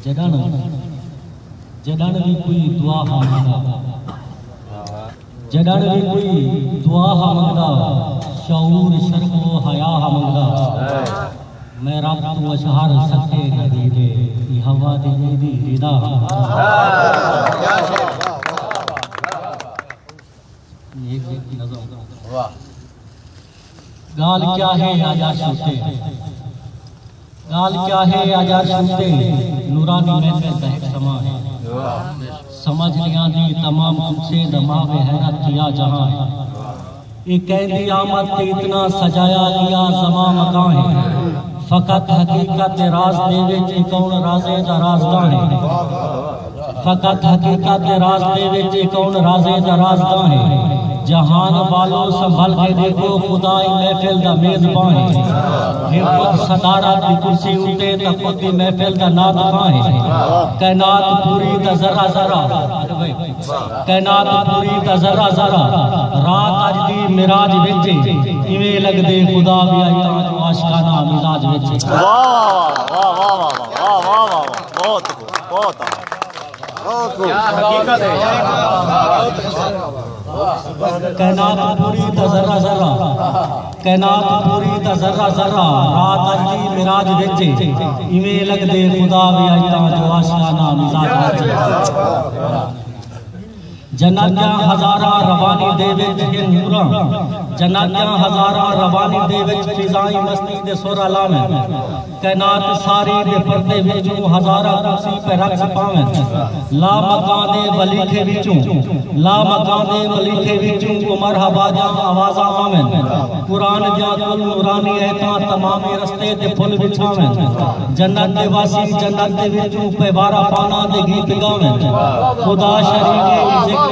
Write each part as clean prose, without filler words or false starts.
جدن بھی کوئی دعا منگدا جدن بھی کوئی دعا منگدا شعور شرم و حیا منگدا میں رب تو اشعار سکے ندی دے یہ ہوا دی دی رضا یہ نظم گال کیا ہے آجا شوتے گال کیا ہے آجا شوتے نورانی محفل بہت سما ہے سمجھ لیا دی تمام سے دماغ حیرت کیا جہاں ہے ایک قیدی آمد تے اتنا سجایا لیا زمان مکان ہے فقط حقیقت راز دے وچ کون رازے دا رازداں ہے فقط حقیقت راز دے وچ کون رازے دا رازداں ہے جہان والوں سنبھل کے دیکھو خدائی محفل دا میزبان ہے ہمت صدارت کی کرسی اٹھے تا خود دی محفل دا ناطقاں ہے کائنات پوری دا ذرہ ذرہ کائنات پوری دا ذرہ ذرہ رات اج دی معراج وچ ایویں لگ دے خدا بھی آئی تا جو عاشقانہ مزاج وچ واہ واہ واہ واہ واہ واہ واہ بہت حقیقت ہے کائنات پوری دا ذرہ ذرہ کائنات پوری دا ذرہ ذرہ رات اج دی معراج وچ ایویں لگ دے خدا بھی آئی تا جو عاشقانہ مزاج وچ جنت کیا ہزارہ روانی دے وچ نوراں جنت کیا ہزارہ روانی دے وچ فضائیں مستی دے سر علامیں کائنات ساری دے پردے وچوں ہزارہ کرسی پہ رقص پاویں لا مکان دے ولیکھے وچوں لا مکان دے ولیکھے وچوں کو مرحبا جا آوازاں آویں قرآن جا کل نورانی ایتاں تمام رستے دے پھل بچھاویں جنت دے واسی جنت دے وچوں پہ بارہ پانا دے گیت گاویں خدا شریک ذکر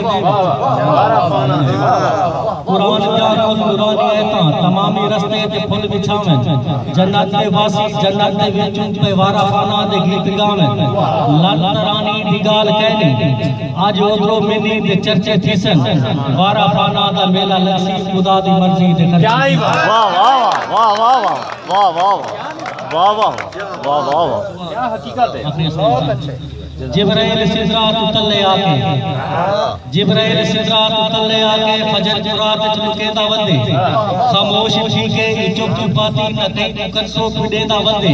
قرآن کیا کل نورانی ایتاں تمامی رستے تے پھل بچھاویں جنت دے واسی جنت دے وچوں پہ وارا خانہ دے گیت گاویں لڑرانی دی گال کہنی آج ادھرو منی دے چرچے تھیسن وارا خانہ دا میلہ لگسی خدا دی مرضی دے خرچی واہ واہ واہ واہ واہ واہ واہ واہ واہ واہ کیا حقیقت ہے بہت اچھے جبرائیل سدرات تلے آکے جبرائیل سدرات تلے آکے فجر قرات چلکے دا ودے خاموش تھی کے چپ چپاتی نہ کہیں کنسو پڑے دا ودے